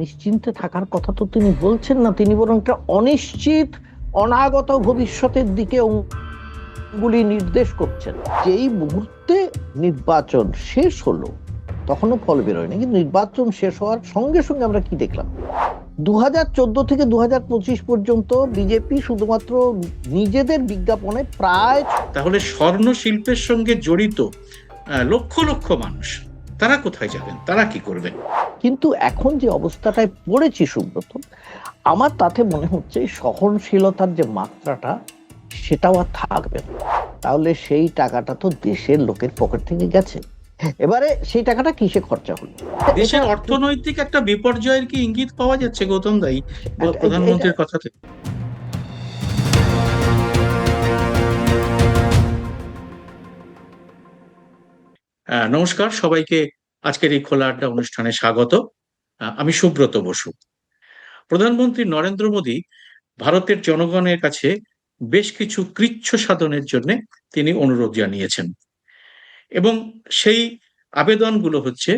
নিশ্চিন্তে থাকার কথা তো তিনি বলছেন না, তিনি বরং একটা অনিশ্চিত অনাগত ভবিষ্যতের দিকে অঙ্গুলি নির্দেশ করছেন। যেই মুহূর্তে নির্বাচন শেষ হলো তখনও ফল বেরোয়নি, কিন্তু নির্বাচন শেষ হওয়ার সঙ্গে সঙ্গে আমরা কি দেখলাম? 2014 থেকে 2025 পর্যন্ত বিজেপি শুধুমাত্র নিজেদের বিজ্ঞাপনে প্রায়, তাহলে স্বর্ণ শিল্পের সঙ্গে জড়িত লক্ষ লক্ষ মানুষ তারা কোথায় যাবেন, তারা কি করবেন? কিন্তু এখন যে অবস্থাটায় পড়েছি সুব্রত, আমার তাতে মনে হচ্ছে সহনশীলতার যে মাত্রাটা সেটাও আর থাকবে না। তাহলে সেই টাকাটা তো দেশের লোকের পকেট থেকে গেছে, এবারে সেই টাকাটা কিসে খরচা হলো? দেশের অর্থনৈতিক একটা বিপর্যয়ের কি ইঙ্গিত পাওয়া যাচ্ছে গৌতম দাই প্রধানমন্ত্রীর কথাতে? নমস্কার সবাইকে, আজকের এই খোলা আড্ডা অনুষ্ঠানে স্বাগত। আমি সুব্রত বসু। প্রধানমন্ত্রী নরেন্দ্র মোদী ভারতের জনগণের কাছে বেশ কিছু কৃচ্ছ সাধনের জন্য তিনি অনুরোধ জানিয়েছেন, এবং সেই আবেদনগুলো হচ্ছে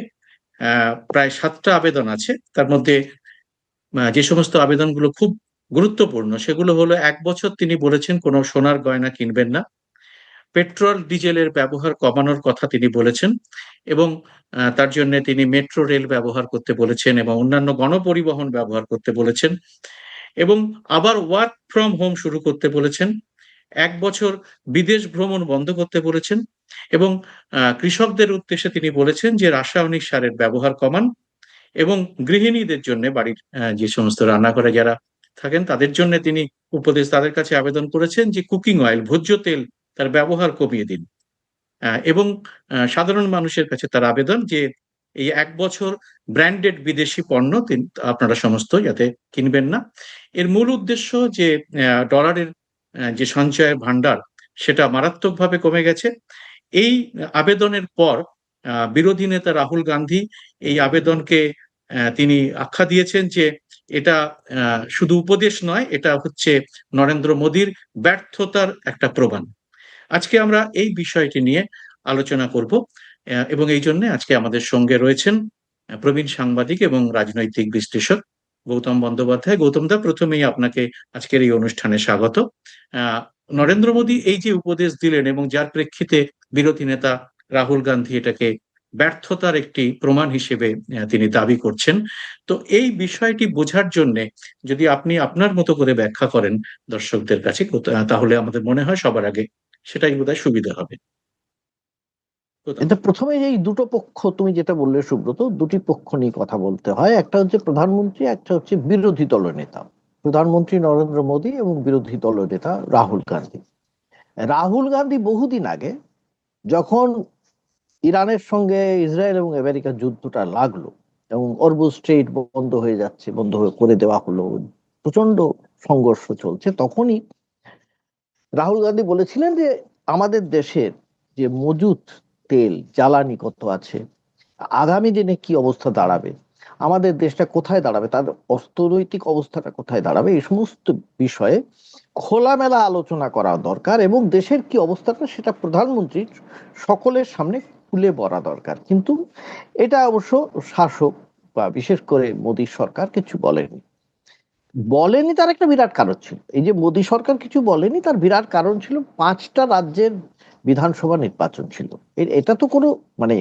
প্রায় 7টা আবেদন আছে। তার মধ্যে যে সমস্ত আবেদনগুলো খুব গুরুত্বপূর্ণ সেগুলো হলো, 1 বছর তিনি বলেছেন কোনো সোনার গয়না কিনবেন না, পেট্রোল ডিজেলের ব্যবহার কমানোর কথা তিনি বলেছেন, এবং তার জন্য তিনি মেট্রো রেল ব্যবহার করতে বলেছেন এবং অন্যান্য গণপরিবহন ব্যবহার করতে বলেছেন, এবং আবার ওয়ার্ক ফ্রম হোম শুরু করতে বলেছেন। 1 বছর বিদেশ ভ্রমণ বন্ধ করতে বলেছেন, এবং কৃষকদের উদ্দেশ্যে তিনি বলেছেন যে রাসায়নিক সারের ব্যবহার কমান, এবং গৃহিণীদের জন্য, বাড়ির যে সমস্ত রান্নাঘরে যারা থাকেন তাদের জন্য তিনি তাদের কাছে আবেদন করেছেন যে কুকিং অয়েল, ভোজ্য তেল তার ব্যবহার কমিয়ে দিন। এবং সাধারণ মানুষের কাছে তার আবেদন যে এই 1 বছর ব্র্যান্ডেড বিদেশি পণ্য আপনারা সমস্ত যাতে কিনবেন না। এর মূল উদ্দেশ্য যে ডলারের যে সঞ্চয়ের ভান্ডার সেটা মারাত্মকভাবে কমে গেছে। এই আবেদনের পর বিরোধী নেতা রাহুল গান্ধী এই আবেদনকে তিনি আখ্যা দিয়েছেন যে এটা শুধু উপদেশ নয়, এটা হচ্ছে নরেন্দ্র মোদীর ব্যর্থতার একটা প্রমাণ। আজকে আমরা এই বিষয়টি নিয়ে আলোচনা করব, এবং এই জন্য আজকে আমাদের সঙ্গে রয়েছেন প্রবীণ সাংবাদিক এবং রাজনৈতিক বিশ্লেষক গৌতম বন্দ্যোপাধ্যায়। গৌতম দা, প্রথমেই আপনাকে আজকের এই অনুষ্ঠানে স্বাগত। নরেন্দ্র মোদী এই যে উপদেশ দিলেন এবং যার প্রেক্ষিতে বিরোধী নেতা রাহুল গান্ধী এটাকে ব্যর্থতার একটি প্রমাণ হিসেবে তিনি দাবি করছেন, তো এই বিষয়টি বোঝার জন্য যদি আপনি আপনার মতো করে ব্যাখ্যা করেন দর্শকদের কাছে, তাহলে আমাদের মনে হয় সবার আগে সেটাই বোধহয় সুবিধা হবে। এটা প্রথমে এই দুটো পক্ষ তুমি যেটা বললে সুব্রত, দুটি পক্ষ নিয়ে কথা বলতে হয়। একটা হচ্ছে প্রধানমন্ত্রী, একটা হচ্ছে বিরোধী দলনেতা। প্রধানমন্ত্রী নরেন্দ্র মোদী এবং বিরোধী দলনেতা রাহুল গান্ধী। রাহুল গান্ধী বহুদিন আগে, যখন ইরানের সঙ্গে ইসরায়েল এবং আমেরিকার যুদ্ধটা লাগলো এবং অরমুজ স্ট্রেইট বন্ধ হয়ে যাচ্ছে, করে দেওয়া হলো, প্রচন্ড সংঘর্ষ চলছে, তখনই রাহুল গান্ধী বলেছিলেন যে আমাদের দেশের যে মজুত তেল জ্বালানি কত আছে, আগামী দিনে কি অবস্থা দাঁড়াবে, আমাদের দেশটা কোথায় দাঁড়াবে, তার অর্থনৈতিক অবস্থাটা কোথায় দাঁড়াবে, এই সমস্ত বিষয়ে খোলামেলা আলোচনা করা দরকার, এবং দেশের কি অবস্থাটা সেটা প্রধানমন্ত্রীর সকলের সামনে খুলে বলা দরকার। কিন্তু এটা অবশ্য শাসক বা বিশেষ করে মোদী সরকার কিছু বলেনি। তার একটা বিরাট কারণ ছিল, এই যে মোদী সরকার কিছু বলেনি তার বিরাট কারণ ছিল 5টা রাজ্যের বিধানসভা নির্বাচন ছিল। এটা তো কোনো মানে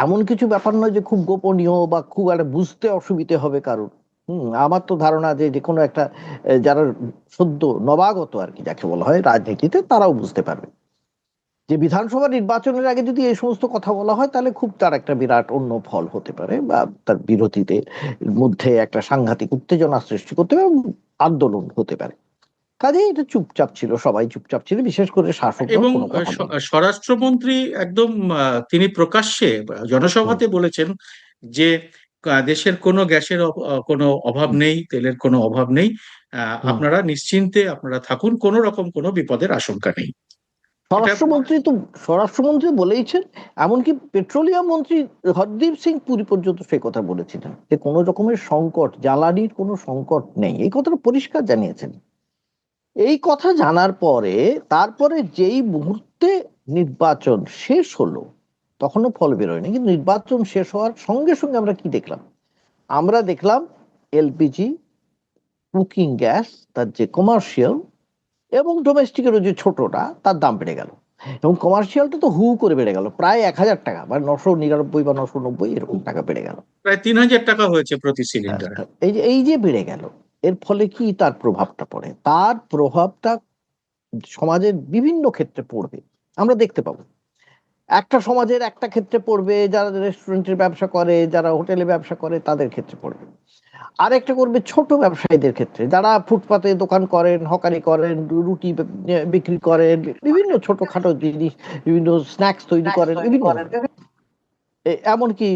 এমন কিছু ব্যাপার নয় যে খুব গোপনীয় বা খুব একটা বুঝতে অসুবিধে হবে কারণ। আমার তো ধারণা যে যে কোনো একটা যারা সদ্য নবাগত আর কি যাকে বলা হয় রাজনীতিতে, তারাও বুঝতে পারবে যে বিধানসভা নির্বাচনের আগে যদি এই সমস্ত কথা বলা হয় তাহলে খুব তার একটা বিরাট অন্য ফল হতে পারে, বা তার বিরোধীদের মধ্যে একটা সাংঘাতিক উত্তেজনা সৃষ্টি করতে পারে, আন্দোলন হতে পারে। কাজে এটা চুপচাপ ছিল, সবাই চুপচাপ ছিল, বিশেষ করে শাসকদল এবং কোনো কথা বলে। স্বরাষ্ট্রমন্ত্রী একদম তিনি প্রকাশ্যে হুম, জনসভাতে বলেছেন যে দেশের কোনো গ্যাসের কোনো অভাব হুম, নেই, তেলের কোনো অভাব নেই, হুম। আপনারা নিশ্চিন্তে আপনারা থাকুন, কোনো রকম কোনো বিপদের আশঙ্কা নেই। এটা স্বরাষ্ট্রমন্ত্রী তো স্বরাষ্ট্রমন্ত্রী বলেইছেন, এমনকি পেট্রোলিয়াম মন্ত্রী হরদীপ সিং পুরী পর্যন্ত সে কথা বলেছিলেন যে কোনো রকমের সংকট, জ্বালানির কোনো সংকট নেই, এই কথাটা পরিষ্কার জানিয়েছেন। এই কথা জানার পরে তারপরে যেই মুহূর্তে নির্বাচন শেষ হলো তখনও ফল বেরোয়নি, কিন্তু নির্বাচন শেষ হওয়ার সঙ্গে সঙ্গে আমরা কি দেখলাম? আমরা দেখলাম এলপিজি, কুকিং গ্যাস, তার যে কমার্শিয়াল এবং ডোমেস্টিকেরও যে ছোটটা, তার দাম বেড়ে গেল। এবং কমার্শিয়ালটা তো হু করে বেড়ে গেল, প্রায় 1,000 টাকা, মানে 999 বা 990 এরকম টাকা বেড়ে গেল। প্রায় 3,000 টাকা হয়েছে প্রতি সিলিন্ডারে। এই যে বেড়ে গেল, এর ফলে কি তার প্রভাবটা পড়ে? তার প্রভাবটা সমাজের বিভিন্ন ক্ষেত্রে পড়বে, আমরা দেখতে পাবো। একটা সমাজের একটা ক্ষেত্রে পড়বে, যারা রেস্টুরেন্টের ব্যবসা করে, যারা হোটেলে ব্যবসা করে, তাদের ক্ষেত্রে পড়বে। আরেকটা করবে ছোট ব্যবসায়ীদের ক্ষেত্রে, যারা ফুটপাতে দোকান করেন, হকারি করেন, রুটি বিক্রি করেন, বিভিন্ন ছোটখাটো জিনিস, বিভিন্ন স্ন্যাক্স তৈরি করেন, বিভিন্ন এমনকি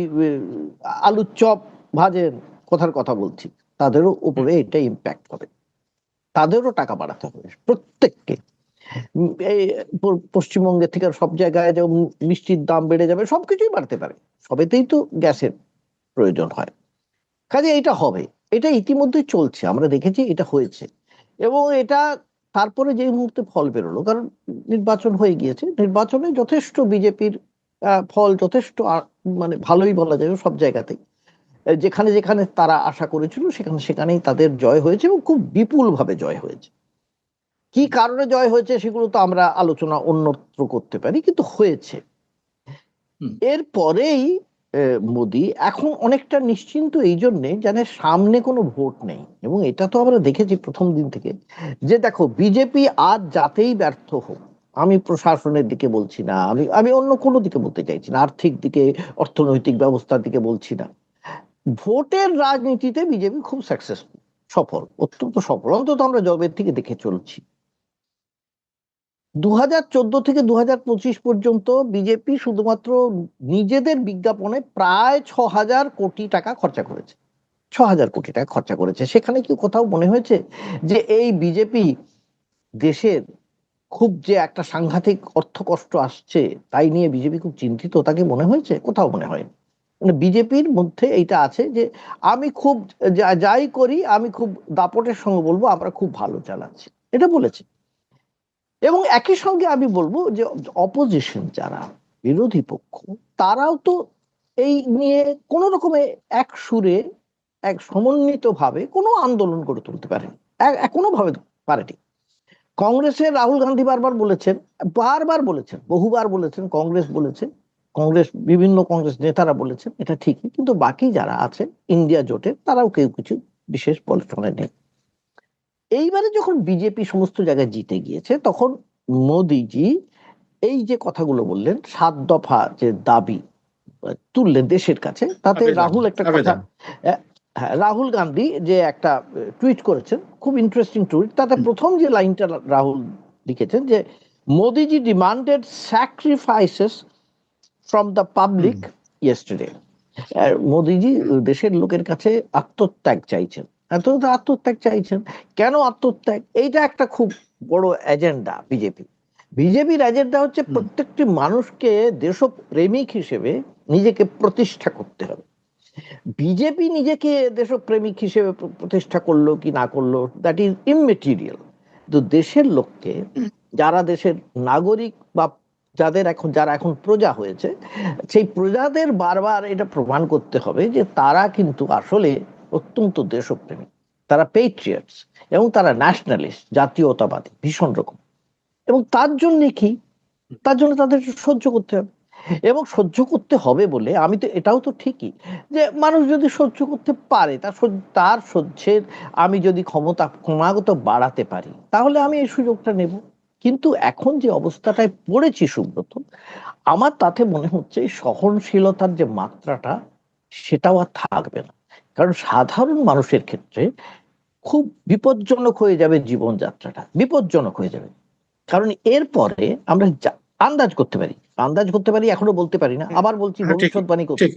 আলুর চপ ভাজেন, কথার কথা বলছি, তাদেরও উপরে এটা ইম্প্যাক্ট হবে। তাদেরও টাকা বাড়াতে হবে প্রত্যেককে। এই পশ্চিমবঙ্গের থেকে সব জায়গায় যেমন মিষ্টির দাম বেড়ে যাবে, সবকিছুই বাড়তে পারে, সবেতেই তো গ্যাসের প্রয়োজন হয়। কাজে এটা হবে, এটা ইতিমধ্যেই চলছে, আমরা দেখেছি এটা হয়েছে। এবং এটা তারপরে যে মুহূর্তে ফল বেরোলো, কারণ নির্বাচন হয়ে গিয়েছে, নির্বাচনে যথেষ্ট বিজেপির ফল যথেষ্ট মানে ভালোই বলা যায় সব জায়গাতেই। যেখানে যেখানে তারা আশা করেছিল সেখানে সেখানেই তাদের জয় হয়েছে, এবং খুব বিপুল ভাবে জয় হয়েছে। কি কারণে জয় হয়েছে সেগুলো তো আমরা আলোচনা অন্যত্র করতে পারি, কিন্তু হয়েছে। এরপরেই মোদি এখন অনেকটা নিশ্চিন্ত এই জন্যে, জানে সামনে কোনো ভোট নেই। এবং এটা তো আমরা দেখেছি প্রথম দিন থেকে, যে দেখো বিজেপি আজ যাতেই ব্যর্থ হোক, আমি প্রশাসনের দিকে বলছি না, আমি আমি অন্য কোনো দিকে বলতে চাইছি না, আর্থিক দিকে, অর্থনৈতিক ব্যবস্থার দিকে বলছি না, ভোটের রাজনীতিতে বিজেপি খুব সাকসেসফুল, সফল, অত্যন্ত সফল, অন্তত আমরা জবের থেকে দেখে চলছি। 2014 থেকে 2025 পর্যন্ত বিজেপি শুধুমাত্র নিজেদের বিজ্ঞাপনে প্রায় 6,000 কোটি টাকা খরচা করেছে। 6,000 কোটি টাকা খরচা করেছে। সেখানে কি কোথাও মনে হয়েছে যে এই বিজেপি দেশের খুব যে একটা সাংঘাতিক অর্থ কষ্ট আসছে তাই নিয়ে বিজেপি খুব চিন্তিত, তাকে মনে হয়েছে? কোথাও মনে হয়নি। মানে বিজেপির মধ্যে এইটা আছে যে আমি খুব যাই করি আমি খুব দাপটের সঙ্গে বলবো আমরা খুব ভালো চালাচ্ছি, এটা বলেছে। এবং একই সঙ্গে আমি বলবো যে অপোজিশন যারা, বিরোধী পক্ষ, তারাও তো এই নিয়ে কোনো রকমে এক সুরে, এক সমন্বিত ভাবে কোনো আন্দোলন গড়ে তুলতে পারেন, কোনো ভাবে পারেনি। কংগ্রেসের রাহুল গান্ধী বারবার বলেছেন, বারবার বলেছেন, বহুবার বলেছেন, কংগ্রেস বলেছে, বিভিন্ন কংগ্রেস নেতারা বলেছেন, এটা ঠিকই, কিন্তু বাকি যারা আছে ইন্ডিয়া জোটের, তারাও কেউ কিছু বিশেষ বলে শোনেনি। এইবারে যখন বিজেপি সমস্ত জায়গায় জিতে গিয়েছে, তখন মোদিজি এই যে কথাগুলো বললেন, 7 দফা যে দাবি তুললেন দেশের কাছে, তাতে রাহুল একটা কথা, হ্যাঁ, রাহুল গান্ধী যে একটা টুইট করেছেন, খুব ইন্টারেস্টিং টুইট। তাতে প্রথম যে লাইনটা রাহুল লিখেছেন যে মোদিজি demanded sacrifices from the public yesterday. মোদিজি দেশের লোকের কাছে আত্মত্যাগ চাইছেন। আত্মত্যাগ চাইছেন কেন? আত্মত্যাগ এইটা একটা খুব বড় এজেন্ডা বিজেপির এজেন্ডা হচ্ছে প্রত্যেকটি মানুষকে দেশপ্রেমিক হিসেবে নিজেকে প্রতিষ্ঠা করতে হবে। বিজেপি নিজেকে দেশপ্রেমিক হিসেবে প্রতিষ্ঠা করলো কি না করলো, দ্যাট ইজ ইমমেটেরিয়াল। তো দেশের লোককে, যারা দেশের নাগরিক বা যারা এখন প্রজা হয়েছে, সেই প্রজাদের বারবার এটা প্রমাণ করতে হবে যে তারা কিন্তু আসলে অত্যন্ত দেশপ্রেমিক, তারা পেট্রিয়টস, এবং তারা ন্যাশনালিস্ট, জাতীয়তাবাদী ভীষণ রকম। এবং তার জন্য কি, তার জন্য তাদের সহ্য করতে হবে। এবং সহ্য করতে হবে বলে আমি তো, এটাও তো ঠিকই যে মানুষ যদি সহ্য করতে পারে, তার সহ্যের আমি যদি ক্ষমতা ক্রমাগত বাড়াতে পারি, তাহলে আমি এই সুযোগটা নেব। কিন্তু এখন যে অবস্থাটায় পড়েছি সুব্রত, আমার তাতে মনে হচ্ছে সহনশীলতার যে মাত্রাটা, সেটাও আর থাকবে না। কারণ সাধারণ মানুষের ক্ষেত্রে খুব বিপজ্জনক হয়ে যাবে, জীবনযাত্রাটা বিপজ্জনক হয়ে যাবে। কারণ এরপরে আমরা আন্দাজ করতে পারি, এখনো বলতে পারি না, আবার বলছি ভবিষ্যৎবাণী করতে,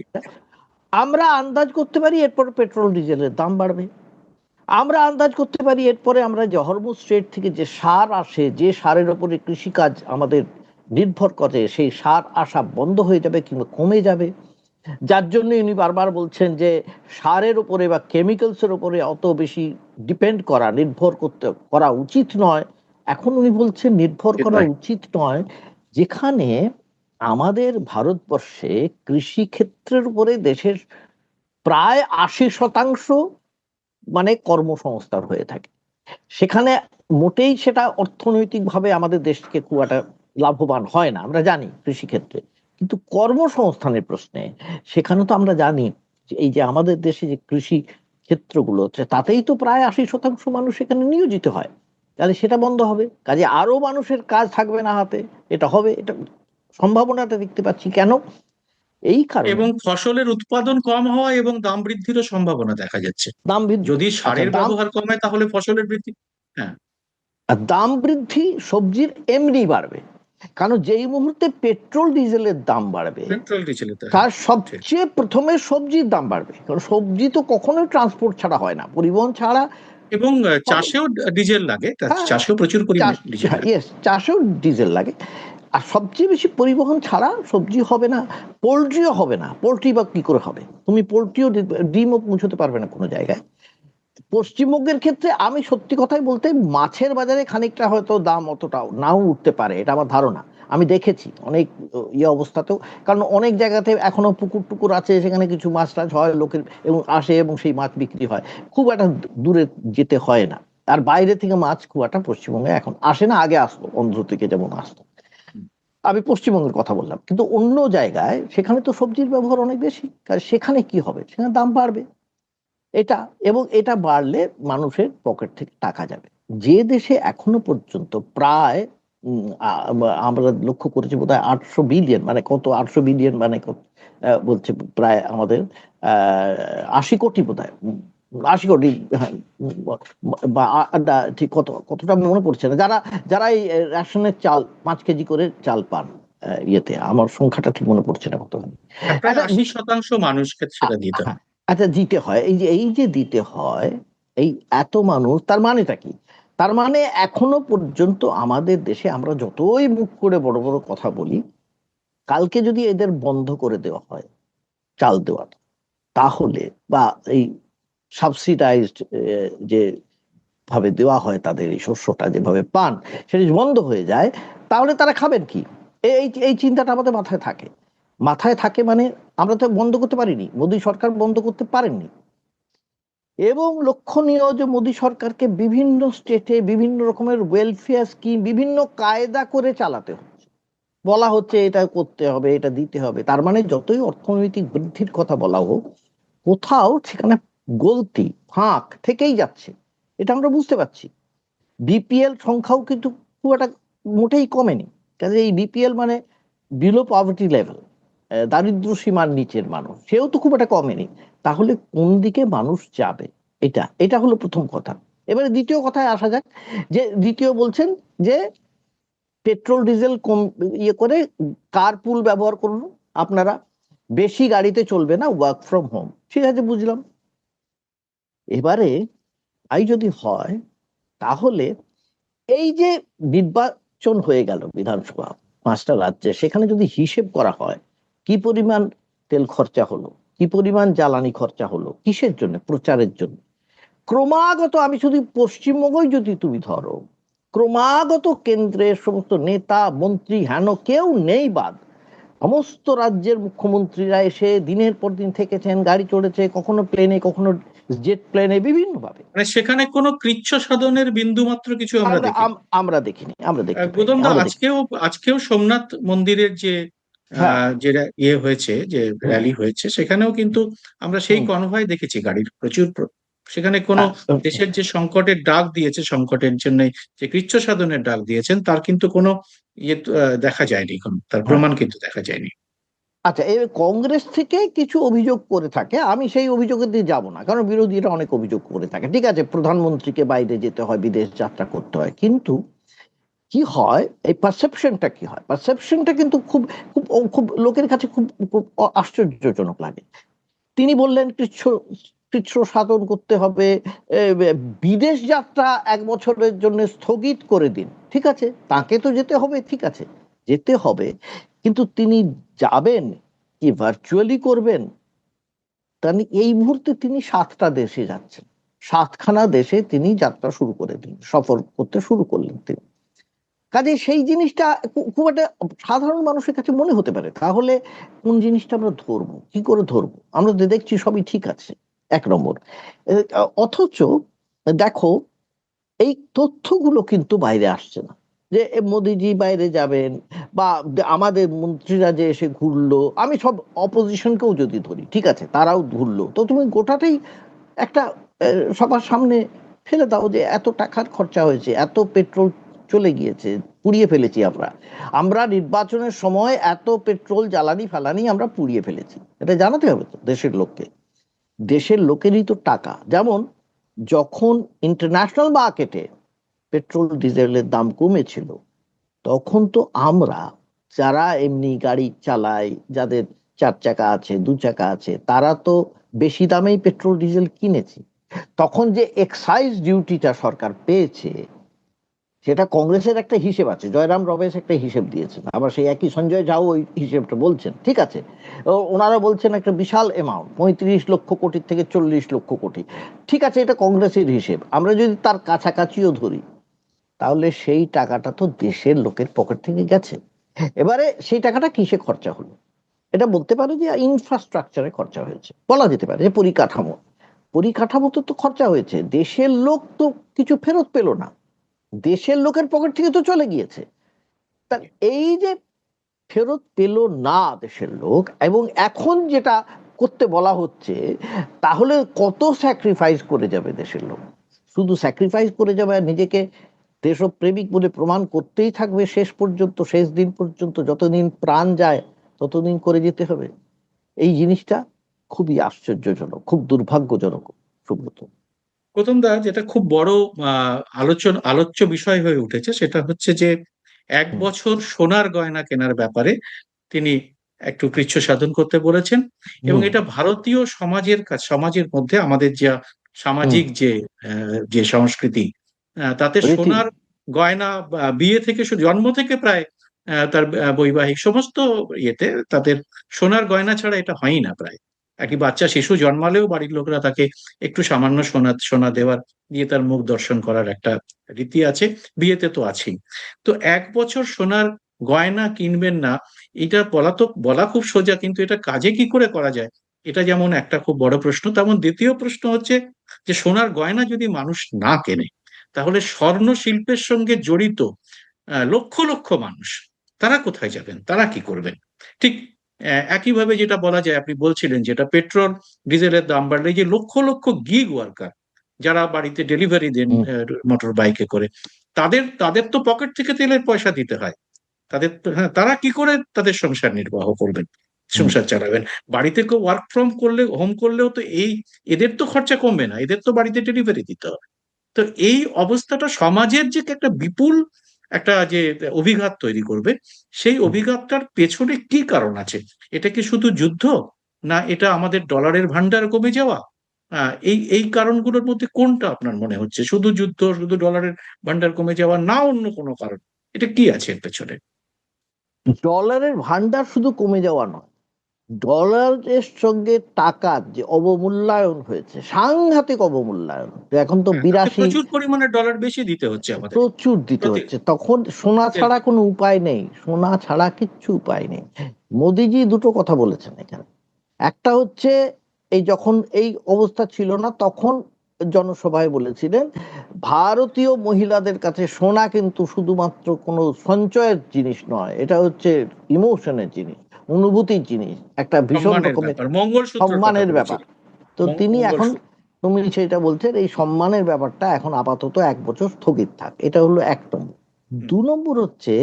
আমরা আন্দাজ করতে পারি এরপর পেট্রোল ডিজেলের দাম বাড়বে। আমরা আন্দাজ করতে পারি এরপরে আমরা যে হরমুজ স্ট্রেট থেকে যে সার আসে, যে সারের উপরে কৃষিকাজ আমাদের নির্ভর করে, সেই সার আসা বন্ধ হয়ে যাবে কিংবা কমে যাবে। যার জন্য উনি বারবার বলছেন যে সারের উপরে বা কেমিক্যালসের উপরে অত বেশি ডিপেন্ড করা, নির্ভর করা উচিত নয়। এখন উনি বলছেন নির্ভর করা উচিত নয়, যেখানে আমাদের ভারতবর্ষে কৃষি ক্ষেত্রের উপরে দেশের প্রায় 80% মানে কর্মসংস্থান হয়ে থাকে। সেখানে মোটেই সেটা অর্থনৈতিকভাবে আমাদের দেশকে খুব একটা লাভবান হয় না, আমরা জানি কৃষিক্ষেত্রে। কিন্তু কর্মসংস্থানের প্রশ্নে সেখানে তো আমরা জানি যে এই যে আমাদের দেশে যে কৃষি ক্ষেত্রগুলো হচ্ছে তাতেই তো প্রায় 80% মানুষ সেখানে নিয়োজিত হয়। তাহলে সেটা বন্ধ হবে, কাজে আরো মানুষের কাজ থাকবে না হাতে। এটা হবে, এটা সম্ভাবনাটা দেখতে পাচ্ছি। কেন? এই কারণে এবং ফসলের উৎপাদন কম হওয়া এবং দাম বৃদ্ধিরও সম্ভাবনা দেখা যাচ্ছে। দাম বৃদ্ধি। যদি আচ্ছা, সারের দাম ব্যবহার কমায় তাহলে ফসলের বৃদ্ধি। হ্যাঁ। আর দাম বৃদ্ধি সবজির এমনি বাড়বে, কারণ যেই মুহূর্তে পেট্রোল ডিজেলের দাম বাড়বে পেট্রোল ডিজেলে তো, হ্যাঁ, তার ঠিক। সবচেয়ে প্রথমে সবজির দাম বাড়বে, কারণ সবজি তো কখনোই ট্রান্সপোর্ট ছাড়া হয় না, পরিবহন ছাড়া এবং হবে। চাষেও ডিজেল লাগে, হ্যাঁ, চাষেও প্রচুর পরিমাণে চাষ, ডিজেল লাগে। ইয়েস, চাষেও ডিজেল লাগে। আর সবচেয়ে বেশি পরিবহন ছাড়া সবজি হবে না, পোলট্রিও হবে না। পোলট্রি বা কি করে হবে? তুমি পোলট্রিও, ডিমও পৌঁছতে পারবে না কোনো জায়গায়। পশ্চিমবঙ্গের ক্ষেত্রে আমি সত্যি কথাই বলতে, মাছের বাজারে খানিকটা হয়তো দাম অতটাও নাও উঠতে পারে, এটা আমার ধারণা। আমি দেখেছি অনেক ইয়ে অবস্থাতেও, কারণ অনেক জায়গাতে এখনো পুকুর টুকুর আছে, সেখানে কিছু মাছ টাছ হয় লোকের এবং আসে এবং সেই মাছ বিক্রি হয়। খুব একটা দূরে যেতে হয় না। আর বাইরে থেকে মাছ খুব একটা পশ্চিমবঙ্গে এখন আসে না, আগে আসতো অন্ধ্র থেকে যেমন আসতো। আমি পশ্চিমবঙ্গের কথা বললাম, কিন্তু অন্য জায়গায় সেখানে তো সবজির ব্যবহার অনেক বেশি, কারণ সেখানে কি হবে, সেখানে দাম বাড়বে। এটা, এবং এটা বাড়লে মানুষের পকেট থেকে টাকা যাবে। যে দেশে এখনো পর্যন্ত প্রায় আমরা লক্ষ্য করেছি বোধহয় 800 বিলিয়ন, মানে কত, 800 বিলিয়ন মানে বলছে প্রায় আমাদের 80 কোটি বোধহয়, 80 কোটি, হ্যাঁ, বা ঠিক কতটা মনে পড়ছে না, যারা যারা এই রেশনের চাল 5 কেজি করে চাল পান। ইয়েতে আমার সংখ্যাটা ঠিক মনে পড়ছে না কতখানি। প্রায় একটা 80% মানুষকে সেটা দিতে হ্যাঁ, হয়। আচ্ছা, দিতে হয়। এই যে দিতে হয়, এই এত মানুষ, তার মানেটা কি? তার মানে এখনো পর্যন্ত আমাদের দেশে আমরা যতই মুখ করে বড় বড় কথা বলি, কালকে যদি এদের বন্ধ করে দেওয়া হয় চাল দেওয়া, তাহলে বা এই সাবসিডাইজড যে ভাবে দেওয়া হয় তাদের এই শস্যটা যেভাবে পান, সেটা যদি বন্ধ হয়ে যায়, তাহলে তারা খাবেন কি? এই এই চিন্তাটা আমাদের মাথায় থাকে। মাথায় থাকে মানে, আমরা তো বন্ধ করতে পারিনি, মোদী সরকার বন্ধ করতে পারেননি। এবং লক্ষণীয় যে মোদী সরকারকে বিভিন্ন স্টেটে বিভিন্ন রকমের ওয়েলফেয়ার স্কিম বিভিন্ন কায়দা করে চালাতে হচ্ছে। বলা হচ্ছে এটা করতে হবে, এটা দিতে হবে। তার মানে যতই অর্থনৈতিক বৃদ্ধির কথা বলা হোক, কোথাও সেখানে গলতি, ফাঁক থেকেই যাচ্ছে। এটা আমরা বুঝতে পারছি। বিপিএল সংখ্যাও কিন্তু খুব একটা মোটেই কমেনি। কাজে এই বিপিএল মানে বিলো পভার্টি লেভেল, দারিদ্র সীমার নিচের মানুষ, সেও তো খুব একটা কমেনি। তাহলে কোন দিকে মানুষ যাবে? এটা এটা হলো প্রথম কথা। এবারে দ্বিতীয় কথায় আসা যাক। যে দ্বিতীয় বলছেন যে পেট্রোল ডিজেল কম ইয়ে করে কার পুল ব্যবহার করুন আপনারা, বেশি গাড়িতে চলবে না, ওয়ার্ক ফ্রম হোম, ঠিক আছে, বুঝলাম। এবারে তাই যদি হয়, তাহলে এই যে নির্বাচন হয়ে গেল বিধানসভা 5টা রাজ্যে, সেখানে যদি হিসেব করা হয় কি পরিমাণ তেল খরচা হলো, কি পরিমাণ জ্বালানি খরচা হলো, কিসের জন্য? প্রচারের জন্য। ক্রমাগত, আমি শুধু পশ্চিমবঙ্গই যদি তুমি ধরো, ক্রমাগত কেন্দ্রের সমস্ত নেতা মন্ত্রী, হেন কেউ নেই বাদ, সমস্ত রাজ্যের মুখ্যমন্ত্রীরা এসে দিনের পর দিন থেকেছেন, গাড়ি চড়েছে, কখনো প্লেনে, কখনো জেট প্লেনে, বিভিন্ন ভাবে। মানে সেখানে কোনো কৃচ্ছ সাধনের বিন্দু মাত্র কিছু আমরা আমরা দেখিনি। আমরা দেখিনি, আমরা দেখতে পাইনি, গৌতম দা, আমরা দেখি। আজকেও সোমনাথ মন্দিরের যে হ্যাঁ। যেটা ইয়ে হয়েছে, যে হুম। র্যালি হয়েছে, সেখানেও কিন্তু আমরা সেই হুম। কনভয় দেখেছি, গাড়ির প্রচুর সেখানে কোনো হুম। দেশের যে সংকটের ডাক দিয়েছে, সংকটের জন্য যে কৃচ্ছ সাধনের ডাক দিয়েছেন, তার কিন্তু কোনো ইয়ে দেখা যায়নি, তার হ্যাঁ। প্রমাণ কিন্তু দেখা যায়নি। আচ্ছা, এই কংগ্রেস থেকে কিছু অভিযোগ করে থাকে, আমি সেই অভিযোগের দিয়ে যাব না, কারণ বিরোধীরা অনেক অভিযোগ করে থাকে। ঠিক আছে, প্রধানমন্ত্রীকে বাইরে যেতে হয়, বিদেশ যাত্রা করতে হয়, কিন্তু কি হয়, এই পারসেপশনটা কি হয়, পারসেপশনটা কিন্তু খুব খুব খুব লোকের কাছে খুব খুব আশ্চর্যজনক লাগে। তিনি বললেন কৃচ্ছ সাধন করতে হবে, এ, বিদেশ যাত্রা 1 বছরের জন্য স্থগিত করে দিন। ঠিক আছে, তাকে তো যেতে হবে, ঠিক আছে, যেতে হবে, কিন্তু তিনি যাবেন কি ভার্চুয়ালি করবেন? তাহলে এই মুহূর্তে তিনি 7টা দেশে যাচ্ছেন, 7খানা দেশে তিনি যাত্রা শুরু করে দিন, সফর করতে শুরু করলেন তিনি। কাজে সেই জিনিসটা খুব একটা সাধারণ মানুষের কাছে মনে হতে পারে, তাহলে কোন জিনিসটা আমরা ধরবো, কি করে ধরবো? আমরা তো দেখছি সবই ঠিক আছে, এক নম্বর। অথচ দেখো, এই তথ্যগুলো কিন্তু বাইরে আসছে না, যে মোদিজি বাইরে যাবেন বা আমাদের মন্ত্রীরা যে এসে ঘুরলো। আমি সব অপোজিশনকেও যদি ধরি, ঠিক আছে, তারাও ঘুরলো, তো তুমি গোটাটাই একটা সবার সামনে ফেলে দাও যে এত টাকার খরচা হয়েছে, এত পেট্রোল চলে গিয়েছে, পুড়িয়ে ফেলেছি আমরা। আমরা নির্বাচনের সময় এত পেট্রোল জ্বালানি ফালানি আমরা পুড়িয়ে ফেলেছি, এটা জানাতে হবে তো দেশের লোককে। দেশের লোকেরই তো টাকা। যেমন যখন ইন্টারন্যাশনাল মার্কেটে পেট্রোল ডিজেলের দাম কমেছিল, তখন তো আমরা যারা এমনি গাড়ি চালায়, যাদের চার চাকা আছে, দু চাকা আছে, তারা তো বেশি দামেই পেট্রোল ডিজেল কিনেছি। তখন যে এক্সাইজ ডিউটিটা সরকার পেয়েছে, সেটা কংগ্রেসের একটা হিসেব আছে, জয়রাম রমেশ একটা হিসেব দিয়েছেন, আবার সেই একই সঞ্জয় ঝাও ওই হিসেবটা বলছেন, ঠিক আছে। ওনারা বলছেন একটা বিশাল অ্যামাউন্ট, 35 লক্ষ কোটির থেকে 40 লক্ষ কোটি। ঠিক আছে, এটা কংগ্রেসের হিসেব, আমরা যদি তার কাছাকাছিও ধরি, তাহলে সেই টাকাটা তো দেশের লোকের পকেট থেকে গেছে। এবারে সেই টাকাটা কিসে খরচা হলো? এটা বলতে পারে যে ইনফ্রাস্ট্রাকচারে খরচা হয়েছে, বলা যেতে পারে যে পরিকাঠামো, পরিকাঠামোতে তো খরচা হয়েছে, দেশের লোক তো কিছু ফেরত পেল না, দেশের লোকের পকেট থেকে তো চলে গিয়েছে। তা এই যে ফেরত পেল না দেশের লোক, এবং এখন যেটা করতে বলা হচ্ছে, তাহলে কত স্যাক্রিফাইস করে যাবে দেশের লোক? শুধু স্যাক্রিফাইস করে যাবে আর নিজেকে দেশপ্রেমিক বলে প্রমাণ করতেই থাকবে শেষ পর্যন্ত, শেষ দিন পর্যন্ত, যতদিন প্রাণ যায় ততদিন করে যেতে হবে? এই জিনিসটা খুবই আশ্চর্যজনক, খুব দুর্ভাগ্যজনক, সুব্রত। প্রথম দা যেটা খুব বড় আলোচ্য বিষয় হয়ে উঠেছে সেটা হচ্ছে যে এক হুম, বছর সোনার গয়না কেনার ব্যাপারে তিনি একটু কৃচ্ছ সাধন করতে বলেছেন। এবং হুম, এটা ভারতীয় সমাজের মধ্যে আমাদের যা হুম, সামাজিক যে সংস্কৃতি, তাতে রীতি। সোনার গয়না বিয়ে থেকে জন্ম থেকে প্রায় তার বৈবাহিক সমস্ত ইয়েতে তাদের সোনার গয়না ছাড়া এটা হয়ই না প্রায়। একই বাচ্চা শিশু জন্মালেও বাড়ির লোকরা তাকে একটু সামান্য সোনা সোনা দেওয়ার, দিয়ে তার মুখ দর্শন করার একটা রীতি আছে। বিয়েতে তো আছেই। তো এক বছর সোনার গয়না কিনবেন না, এটা বলা খুব সোজা, কিন্তু এটা কাজে কি করে করা যায়, এটা যেমন একটা খুব বড় প্রশ্ন, তেমন দ্বিতীয় প্রশ্ন হচ্ছে যে সোনার গয়না যদি মানুষ না কেনে, তাহলে স্বর্ণ শিল্পের সঙ্গে জড়িত লক্ষ লক্ষ মানুষ, তারা কোথায় যাবেন, তারা কি করবেন? ঠিক একইভাবে যেটা বলা যায়, আপনি বলছিলেন যেটা পেট্রোল ডিজেলের দাম বাড়লে যে লক্ষ লক্ষ গিগ ওয়ার্কার যারা বাড়িতে ডেলিভারি দেন হুম, মোটর বাইকে করে, তাদের তাদের তো পকেট থেকে তেলের পয়সা দিতে হয়। হ্যাঁ, তারা কি করে তাদের সংসার নির্বাহ করবেন, হুম। সংসার চালাবেন? বাড়িতে কেউ ওয়ার্ক ফ্রম করলে, হোম করলেও তো এদের তো খরচা কমবে না, এদের তো বাড়িতে ডেলিভারি দিতে হবে। তো এই অবস্থাটা সমাজের যে একটা বিপুল একটা যে অভিঘাত তৈরি করবে, সেই অভিঘাতটার পেছনে কি কারণ আছে? এটা কি শুধু যুদ্ধ, না এটা আমাদের ডলারের ভান্ডার কমে যাওয়া? এই এই কারণগুলোর মধ্যে কোনটা আপনার মনে হচ্ছে? শুধু যুদ্ধ, শুধু ডলারের ভান্ডার কমে যাওয়া, না অন্য কোনো কারণ? এটা কি আছে এর পেছনে? ডলারের ভান্ডার শুধু কমে যাওয়া নয়, ডলারের সঙ্গে টাকার যে অবমূল্যায়ন হয়েছে, সাংঘাতিক অবমূল্যায়ন। এখন তো হ্যাঁ, তাতে 82, প্রচুর পরিমাণে ডলার বেশি দিতে হচ্ছে আমাদের প্রচুর দিতে প্রতি হচ্ছে, তখন সোনা তেল ছাড়া থেকে। কোনো উপায় নেই, সোনা ছাড়া কিচ্ছু উপায় নেই। মোদিজি দুটো কথা বলেছেন এখানে। একটা হচ্ছে, এই যখন এই অবস্থা ছিল না, তখন জনসভায় বলেছিলেন ভারতীয় মহিলাদের কাছে সোনা কিন্তু শুধুমাত্র কোনো সঞ্চয়ের জিনিস নয়, এটা হচ্ছে ইমোশনের জিনিস, অনুভূতির জিনিস, একটা ভীষণ সম্মানের রকমের ব্যাপার, মঙ্গলসূত্রের কথা সম্মানের ব্যাপার। বলেছিল। তো তিনি এখন, মঙ্গলসূত্র। তুমি সেটা বলছেন, এই সম্মানের ব্যাপারটা এখন আপাতত 1 বছর স্থগিত থাক, এটা হলো 1 নম্বর। হুম। 2 নম্বর হচ্ছে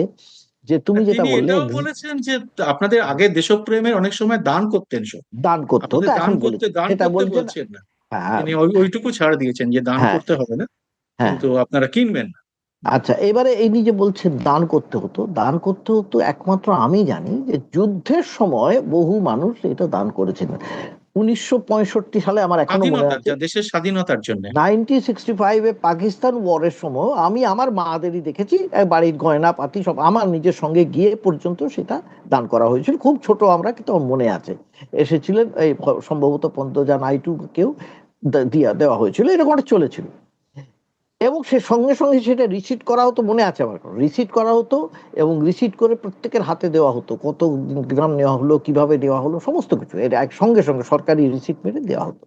যে তুমি আর যেটা তিনি বললে এটাও বলেছেন যে আপনাদের আগে দেশপ্রেমের অনেক সময় দান করতেন সব, দান করতে আপনাদের হতো, এখন বলেছে দান সেটা করতে বলছেন। বলছেন না। হ্যাঁ, তিনি ওইটুকু ছাড় দিয়েছেন যে দান হ্যাঁ, করতে হবে না, হ্যাঁ। কিন্তু আপনারা কিনবেন না। আচ্ছা, এবারে এই নিয়ে যে বলছেন দান করতে হতো, দান করতে হতো, একমাত্র আমি জানি যে যুদ্ধের সময় বহু মানুষ এটা দান করেছিলেন। 1965 সালে, আমার এখনো মনে স্বাধীনতার, আছে, দেশের স্বাধীনতার জন্য। 1965-এ পাকিস্তান ওয়ারের সময় আমি আমার মাদেরই দেখেছি, বাড়ির গয়না পাতি সব আমার নিজের সঙ্গে গিয়ে পর্যন্ত সেটা দান করা হয়েছিল। খুব ছোট আমরা, কিন্তু আমার মনে আছে, এসেছিলেন এই সম্ভবত পন্তজা নাইটু কেউ, দেওয়া হয়েছিল, এরকম একটা চলেছিল। এবং সে সঙ্গে সঙ্গে সেটা রিসিট করা হতো, মনে আছে আমার, রিসিট করা হতো এবং রিসিট করে প্রত্যেকের হাতে দেওয়া হতো, কত গ্রাম নেওয়া হলো, কিভাবে দেওয়া হলো, সমস্ত কিছু এর এক সঙ্গে সঙ্গে সরকারি রিসিট মেরে দেওয়া হতো।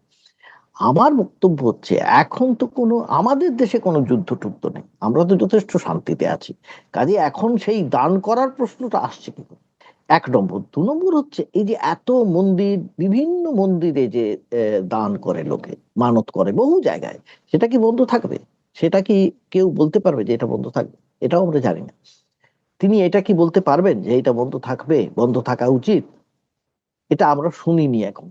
আমার বক্তব্য হচ্ছে এখন তো কোনো আমাদের দেশে কোনো যুদ্ধ টুদ্ধ নেই, আমরা তো যথেষ্ট শান্তিতে আছি। কাজে এখন সেই দান করার প্রশ্নটা আসছে কি করে? এক নম্বর। দু নম্বর হচ্ছে এই যে এত মন্দির, বিভিন্ন মন্দিরে যে দান করে লোকে, মানত করে বহু জায়গায়, সেটা কি বন্ধ থাকবে? সেটা কি কেউ বলতে পারবে যে এটা বন্ধ থাকবে? এটাও আমরা জানি না। তিনি এটা কি বলতে পারবেন যে এটা বন্ধ থাকবে, বন্ধ থাকা উচিত? এটা আমরা শুনিনি এখন।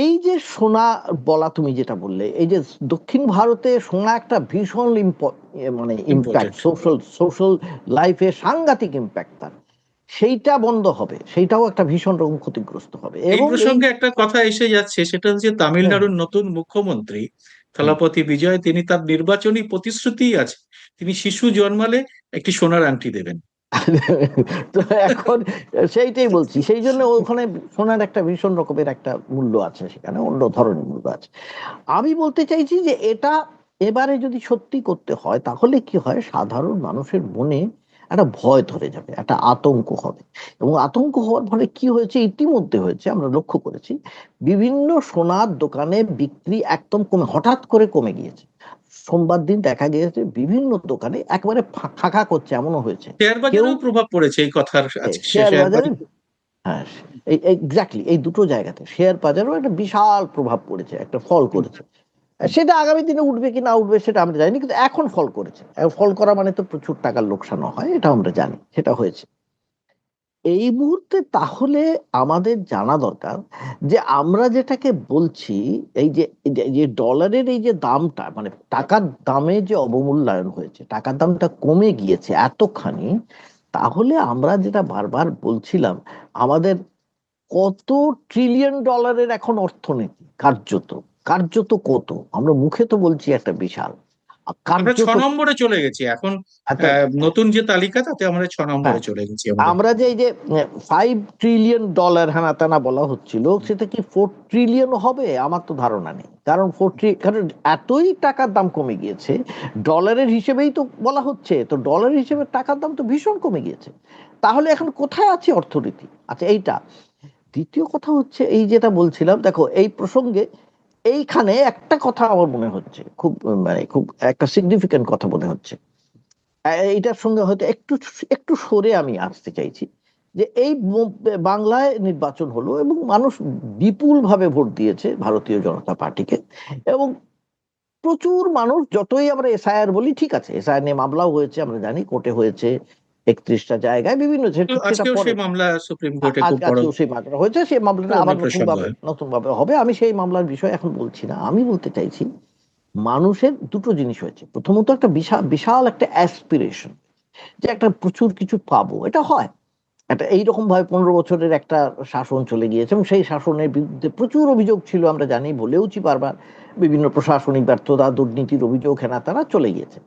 এই যে সোনা বলা, তুমি যেটা বললে, এই যে দক্ষিণ ভারতে সোনা একটা ভীষণ মানে ইম্প্যাক্ট, ইম্পর্টেন্ট। সোশ্যাল সোশ্যাল লাইফে সাংঘাতিক ইম্প্যাক্ট তার। সেইটা বন্ধ হবে, সেইটাও একটা ভীষণ রকম ক্ষতিগ্রস্ত হবে। এই এবং এই প্রসঙ্গে একটা কথা এসে যাচ্ছে, সেটা হচ্ছে হ্যাঁ, তামিলনাড়ুর নতুন মুখ্যমন্ত্রী হুম। থলাপতি বিজয়, তিনি তার নির্বাচনী প্রতিশ্রুতি আছে, তিনি শিশু জন্মালে একটি সোনার আংটি দেবেন। তো এখন সেইটাই বলছি, সেই জন্য ওখানে সোনার একটা ভীষণ রকমের একটা মূল্য আছে, সেখানে অন্য ধরনের মূল্য আছে। আমি বলতে চাইছি যে এটা এবারে যদি সত্যি করতে হয়, তাহলে কি হয়, সাধারণ মানুষের মনে একটা ভয় ধরে যাবে, একটা আতঙ্ক হবে। এবং আতঙ্ক হওয়ার ফলে কি হয়েছে, ইতিমধ্যে হয়েছে, আমরা লক্ষ্য করেছি, বিভিন্ন সোনার দোকানে বিক্রি একদম কমে, হঠাৎ করে কমে গিয়েছে। সোমবার দিন দেখা গিয়েছে বিভিন্ন দোকানে একেবারে ফাঁকা করছে, এমনও হয়েছে। শেয়ার কেউ বাজারেও প্রভাব পড়েছে এই কথার আজকে শেয়ার শেয়ার বাজারে, বাজার। হ্যাঁ, এই এক্স্যাক্টলি এই দুটো জায়গাতে শেয়ার বাজারও একটা বিশাল প্রভাব পড়েছে, একটা ফল করেছে। সেটা আগামী দিনে উঠবে কি না উঠবে সেটা আমরা জানি, কিন্তু এখন ফল করেছে। ফল করা মানে তো প্রচুর টাকার লোকসানও হয়, এটা আমরা জানি, সেটা হয়েছে। এই মুহূর্তে তাহলে আমাদের জানা দরকার যে আমরা যেটাকে বলছি, এই যে ডলারের এই যে দামটা, মানে টাকার দামে যে অবমূল্যায়ন হয়েছে, টাকার দামটা কমে গিয়েছে এতখানি, তাহলে আমরা যেটা বারবার বলছিলাম, আমাদের কত ট্রিলিয়ন ডলারের এখন অর্থনীতি, কার্যত কার্যত কত, আমরা মুখে তো বলছি একটা বিশাল, আমরা ছ কার্যত নম্বরে চলে গেছি এখন। এত। নতুন যে তালিকা, তাতে আমরা ছ হ্যাঁ, নম্বরে চলে গেছি আমরা। আমরা যে এই যে $5 ট্রিলিয়ন হ্যানা ত্যানা বলা হচ্ছিল, সেটা কি 4 ট্রিলিয়ন হবে? আমার তো ধারণা নেই, কারণ কারণ এতই টাকার দাম কমে গিয়েছে। ডলারের হিসেবেই তো বলা হচ্ছে, তো ডলার হিসেবে টাকার দাম তো ভীষণ কমে গিয়েছে। তাহলে এখন কোথায় আছে অর্থনীতি? আচ্ছা, এইটা। দ্বিতীয় কথা হচ্ছে এই যেটা বলছিলাম, দেখো এই প্রসঙ্গে এইখানে একটা কথা আমার মনে হচ্ছে খুব, মানে খুব একটা সিগনিফিকেন্ট কথা মনে হচ্ছে। এইটার সঙ্গে হয়তো একটু একটু সরে আমি আসতে চাইছি, যে এই বাংলায় নির্বাচন হলো এবং মানুষ বিপুল ভাবে ভোট দিয়েছে ভারতীয় জনতা পার্টিকে। এবং প্রচুর মানুষ, যতই আমরা এসআইআর বলি, ঠিক আছে, এসআইআর নিয়ে মামলাও হয়েছে, আমরা জানি, কোর্টে হয়েছে 31টা জায়গায় বিভিন্ন, তো সেটা আজকেও পরে। সেই মামলা সুপ্রিম কোর্টে খুব আজকে বড় আজকেও সেই মামলা হয়েছে, সেই মামলাটা ধরনের আবার নতুন প্রসঙ্গ ভাবে হয়। নতুন ভাবে হবে, আমি সেই মামলার বিষয়ে এখন বলছি না। আমি বলতে চাইছি মানুষের দুটো জিনিস হয়েছে। প্রথমত একটা বিশাল বিশাল একটা অ্যাসপিরেশন, যে একটা প্রচুর কিছু পাবো, এটা হয়। একটা এইরকম ভাবে 15 বছরের একটা শাসন চলে গিয়েছে এবং সেই শাসনের বিরুদ্ধে প্রচুর অভিযোগ ছিল, আমরা জানি, বলেওছি বারবার, বিভিন্ন প্রশাসনিক ব্যর্থতা, দুর্নীতির অভিযোগ, হেনা তারা চলে গিয়েছে।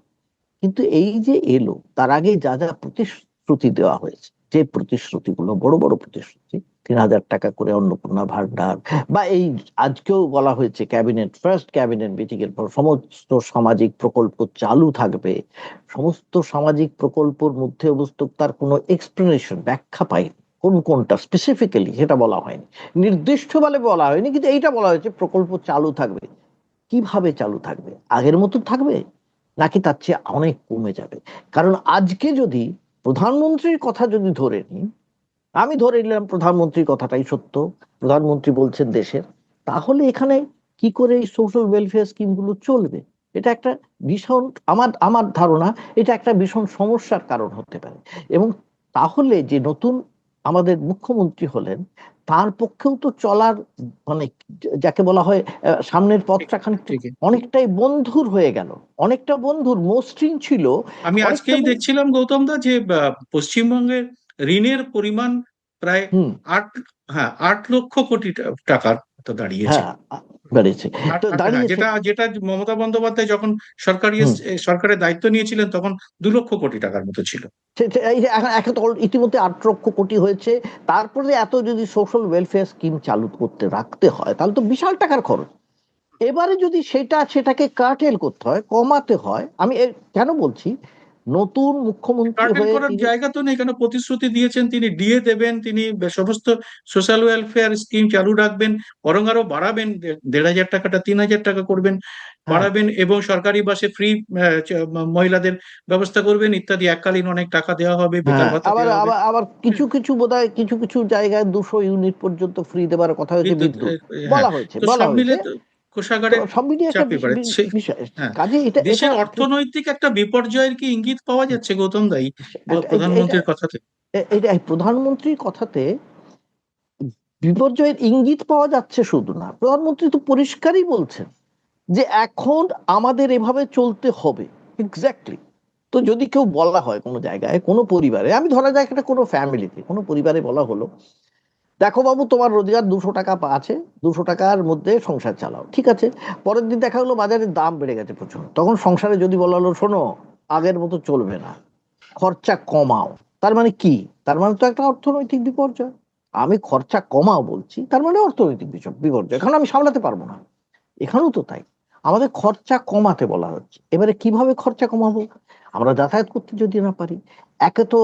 কিন্তু এই যে এলো, তার আগে যা যা প্রতিশ্রুতি দেওয়া হয়েছে, যে প্রতিশ্রুতিগুলো বড় বড় প্রতিশ্রুতি, 3,000 টাকা করে অন্নপূর্ণা ভান্ডার, বা এই আজকেও বলা হয়েছে ক্যাবিনেট, ফার্স্ট ক্যাবিনেট মিটিং এর পর সমস্ত সামাজিক প্রকল্প চালু থাকবে। সমস্ত সামাজিক প্রকল্পের মধ্যে অবস্থিত তার কোনো এক্সপ্লেনেশন, ব্যাখ্যা পাইনি, কোন কোনটা স্পেসিফিক্যালি সেটা বলা হয়নি, নির্দিষ্ট বলে বলা হয়নি, কিন্তু এইটা বলা হয়েছে প্রকল্প চালু থাকবে। কিভাবে চালু থাকবে? আগের মতো থাকবে, নাকি তার চেয়ে অনেক কমে যাবে? কারণ আজকে যদি প্রধানমন্ত্রীর কথা যদি ধরে নিই, আমি ধরে নিলাম প্রধানমন্ত্রীর কথাটাই সত্য, প্রধানমন্ত্রী বলছেন দেশের, তাহলে এখানে কি করে এই সোশ্যাল ওয়েলফেয়ার স্কিম গুলো চলবে? এটা একটা ভীষণ, আমার আমার ধারণা, এটা একটা ভীষণ সমস্যার কারণ হতে পারে। এবং তাহলে যে নতুন আমাদের মুখ্যমন্ত্রী হলেন, তার পক্ষেও তো চলার, মানে যাকে বলা হয়, সামনের ঠিক, পথটা খানিকটা ঠিকই। অনেকটাই বন্ধুর হয়ে গেল, অনেকটা বন্ধুর, মসৃণ ছিল, আমি অনেকটা আজকেই দেখছিলাম গৌতম দা যে পশ্চিমবঙ্গের ঋণের পরিমাণ প্রায় হুম, 8, হ্যাঁ, 8 লক্ষ কোটি টাকার তো দাঁড়িয়েছে। হ্যাঁ, বেড়েছে, তো হ্যাঁ, দাঁড়িয়েছে। যেটা যেটা মমতা বন্দ্যোপাধ্যায় যখন হুম, সরকারের দায়িত্ব নিয়েছিলেন, তখন 2 লক্ষ কোটি টাকার মতো ছিল। এই যে এখন এখন তো ইতিমধ্যে 8 লক্ষ কোটি হয়েছে। তারপরে এত যদি সোশ্যাল ওয়েলফেয়ার স্কিম চালু করতে রাখতে হয়, তাহলে তো বিশাল টাকার খরচ। এবারে যদি সেটাকে কার্টেল করতে হয়, কমাতে হয়, আমি কেন বলছি, নতুন মুখ্যমন্ত্রী কার্টেল হয়ে করার তিনি জায়গা তো নেই, কেন প্রতিশ্রুতি দিয়েছেন তিনি ডিএ দেবেন, তিনি সমস্ত সোশ্যাল ওয়েলফেয়ার স্কিম চালু রাখবেন, বরং আরো বাড়াবেন, 1,500 টাকাটা 3,000 টাকা করবেন, হ্যাঁ। বাড়াবেন, এবং সরকারি বাসে ফ্রি মহিলাদের ব্যবস্থা করবেন ইত্যাদি। এককালীন অনেক টাকা দেওয়া হবে, বেকার হ্যাঁ, ভাতা আবার দেওয়া হবে। আবার আবার কিছু কিছু বোধহয় কিছু কিছু জায়গায় 200 ইউনিট পর্যন্ত ফ্রি দেবার কথা হয়েছে, বিদ্যুৎ, বিদ্যুৎ হ্যাঁ। বলা হয়েছে তো বলা সব হয়েছে মিলে তো তো কোষাগারে সব মিলিয়ে একটা চাপিয়ে পড়ে বিষয়। হ্যাঁ। কাজে এটা এটা দেশের অর্থনৈতিক একটা বিপর্যয়ের কি ইঙ্গিত পাওয়া যাচ্ছে গৌতম দা এই এটা প্রধানমন্ত্রীর কথাতে? এটা এই প্রধানমন্ত্রীর কথাতে বিপর্যয়ের ইঙ্গিত পাওয়া যাচ্ছে শুধু না, প্রধানমন্ত্রী তো পরিষ্কারই বলছেন যে এখন আমাদের এভাবে চলতে হবে। এক্স্যাক্টলি। তো যদি কেউ বলা হয় কোনো জায়গায়, কোনো পরিবারে, আমি ধরা যাক একটা কোনো ফ্যামিলিতে, কোনো পরিবারে বলা হলো, দেখো বাবু, তোমার রোজগার 200 টাকা আছে, 200 টাকার মধ্যে সংসার চালাও, ঠিক আছে। পরের দিন দেখা হলো বাজারের দাম বেড়ে গেছে প্রচুর, তখন সংসারে যদি বলা হলো, শোনো, আগের মতো চলবে না, খরচা কমাও, তার মানে কি? তার মানে তো একটা অর্থনৈতিক বিপর্যয়। আমি খরচা কমাও বলছি, তার মানে অর্থনৈতিক বিপর্যয়, কারণ আমি সামলাতে পারবো না। এখানেও তো তাই, আমাদের খরচা কমাতে বলা হচ্ছে। এবারে কিভাবে খরচা কমাবো? আমরা যাতায়াত করতে যদি না পারি, একে তো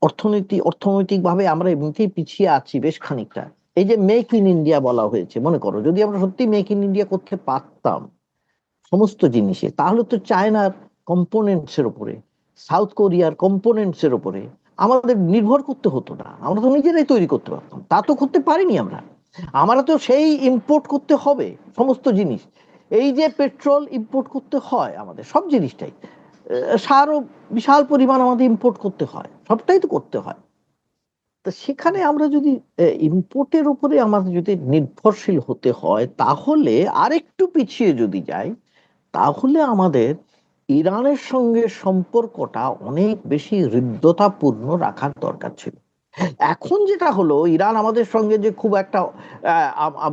অর্থনৈতিক ভাবে আমরা এমনিতেই পিছিয়ে আছি বেশ খানিকটা। এই যে মেক ইন ইন্ডিয়া বলা হয়েছে, মনে করো যদি আমরা সত্যি মেক ইন ইন্ডিয়া করতে পারতাম সমস্ত জিনিসে, তাহলে তো চায়নার কম্পোনেন্টস এর উপরে, সাউথ কোরিয়ার কম্পোনেন্টস এর উপরে আমাদের নির্ভর করতে হতো না, আমরা তো নিজেরাই তৈরি করতে পারতাম। তা তো করতে পারিনি আমরা, আমরা তো সেই ইম্পোর্ট করতে হবে সমস্ত জিনিস। এই যে পেট্রোল ইম্পোর্ট করতে হয়, আমাদের সব জিনিসটাই, সারও বিশাল পরিমাণ আমাদের ইম্পোর্ট করতে হয়, সবটাই তো করতে হয়। তো সেখানে আমরা যদি ইম্পোর্টের উপরে আমাদের যদি নির্ভরশীল হতে হয়, তাহলে আরেকটু পিছিয়ে যদি যাই, তাহলে আমাদের ইরানের সঙ্গে সম্পর্কটা অনেক বেশি হৃদ্যতাপূর্ণ রাখার দরকার ছিল। এখন যেটা হলো, ইরান আমাদের সঙ্গে যে খুব একটা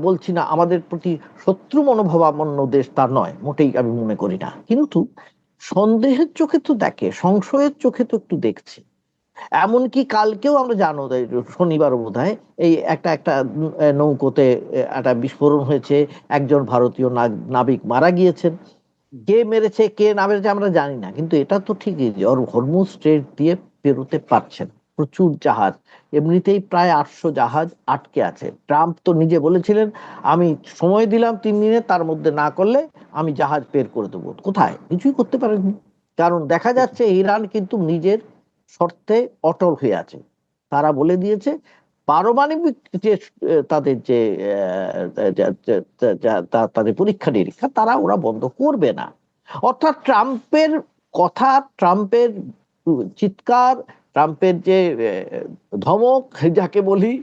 বলছি না আমাদের প্রতি শত্রু মনোভাবাপন্ন দেশ, তা নয়, মোটেই আমি মনে করি না, কিন্তু সন্দেহের চোখে তো দেখে, সংশয়ের চোখে তো একটু দেখছে। এমনকি কালকেও আমরা জানো, শনিবার বোধহয়, এই একটা একটা নৌকোতে একটা বিস্ফোরণ হয়েছে, একজন ভারতীয় নাবিক মারা গিয়েছেন। কে মেরেছে কে না মেরেছে আমরা জানি না, কিন্তু এটা তো ঠিকই যে ওর হরমুজ স্ট্রেট দিয়ে পেরোতে পারছেন প্রচুর জাহাজ, এমনিতেই প্রায় 800 জাহাজ আটকে আছে। ট্রাম্প তো নিজে বলেছিলেন, আমি সময় দিলাম 3 দিনে, তার মধ্যে না করলে আমি জাহাজ বের করে দেবো। কোথায়? কিছুই করতে পারেননি, কারণ দেখা যাচ্ছে ইরান কিন্তু নিজের শর্তে অটল হয়ে আছে। তারা বলে দিয়েছে পারমাণবিক যে তাদের যে তাদের পরীক্ষা নিরীক্ষা, তারা ওরা বন্ধ করবে না। অর্থাৎ ট্রাম্পের কথা, ট্রাম্পের চিৎকার, ট্রাম্পের যে ধমক যাকে বলি,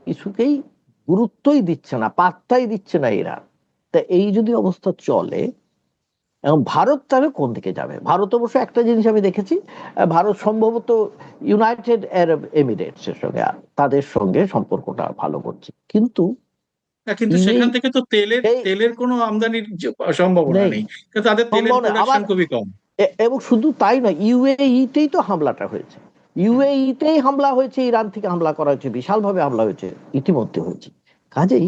কিছুকেই গুরুত্বই দিচ্ছে না, পাত্তাই দিচ্ছে না এরা। তা এই যদি অবস্থা চলে, এবং ভারত তাহলে কোন দিকে যাবে? ভারত অবশ্য একটা জিনিস আমি দেখেছি, ভারত সম্ভবত ইউনাইটেড আরব এমিরেটস এর সঙ্গে, তাদের সঙ্গে সম্পর্কটা ভালো করছে, কিন্তু হ্যাঁ, কিন্তু এই সেখান থেকে তো তেলের এই তেলের কোনো আমদানির সম্ভাবনা নেই, নেই, কারণ তাদের তেলের সম্ভব নয়। আবার প্রোডাকশন খুবই কম। এবং শুধু তাই নয়, ইউএইতেই তো হামলাটা হয়েছে, ইউএইতেই হামলা হয়েছে, ইরান থেকে হামলা করা হয়েছে, বিশাল ভাবে হামলা হয়েছে, ইতিমধ্যে হয়েছে। কাজেই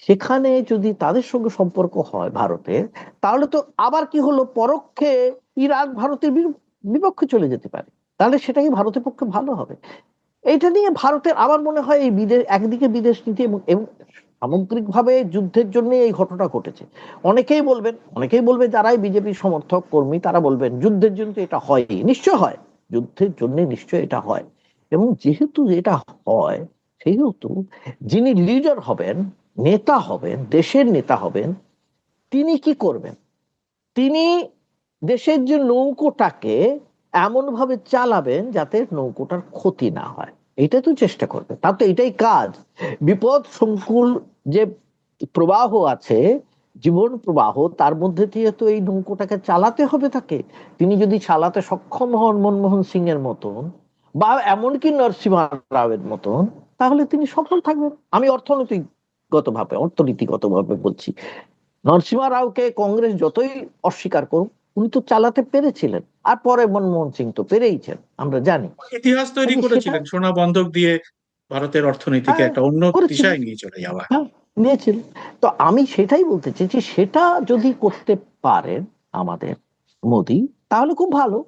সেখানে যদি তাদের সঙ্গে সম্পর্ক হয় ভারতের, তাহলে তো আবার কি হলো, পরোক্ষে ইরান ভারতের বিপক্ষে চলে যেতে পারে, তাহলে সেটা কি ভারতের পক্ষে ভালো হবে? এইটা নিয়ে ভারতের আমার মনে হয় এই বিদেশ, একদিকে বিদেশ নীতি এবং এবং সামগ্রিকভাবে যুদ্ধের জন্য এই ঘটনা ঘটেছে। অনেকেই বলবে যারাই বিজেপির সমর্থক কর্মী, তারা বলবেন যুদ্ধের জন্য তো এটা হয়, নিশ্চয় হয়, যুদ্ধের জন্য নিশ্চয় এটা হয়। এবং যেহেতু এটা হয়, সেহেতু যিনি লিডার হবেন, নেতা হবেন, দেশের নেতা হবেন, তিনি কি করবেন? তিনি দেশের যে নৌকোটাকে এমন ভাবে চালাবেন যাতে নৌকোটার ক্ষতি না হয়, এইটা তো চেষ্টা করবে, তার তো এটাই কাজ। বিপদ সংকুল যে প্রবাহ আছে, জীবন প্রবাহ, তার মধ্যে দিয়ে তো এই নৌকোটাকে চালাতে হবে তাকে। তিনি যদি চালাতে সক্ষম হন মনমোহন সিং এর মতন, বা এমনকি নরসিমহা রাওয়ের মতন, তাহলে তিনি সফল থাকবেন। আমি অর্থনীতিগত ভাবে বলছি, নরসিমহা রাওকে কংগ্রেস যতই অস্বীকার করুক, উনি তো চালাতে পেরেছিলেন, আর পরে মনমোহন সিং তো পেরেইছেন, আমরা জানি। ইতিহাস তৈরি কাজে সেটা, করেছিলেন সোনা বন্ধক দিয়ে, ভারতের অর্থনীতিকে হ্যাঁ, একটা অন্য করেছিলেন, দিশায় নিয়ে চলে যাওয়া। হ্যাঁ, নিয়েছিলেন। তো আমি সেটাই বলতে চাই যে সেটা যদি করতে পারেন আমাদের মোদি, তাহলে খুব ভালো।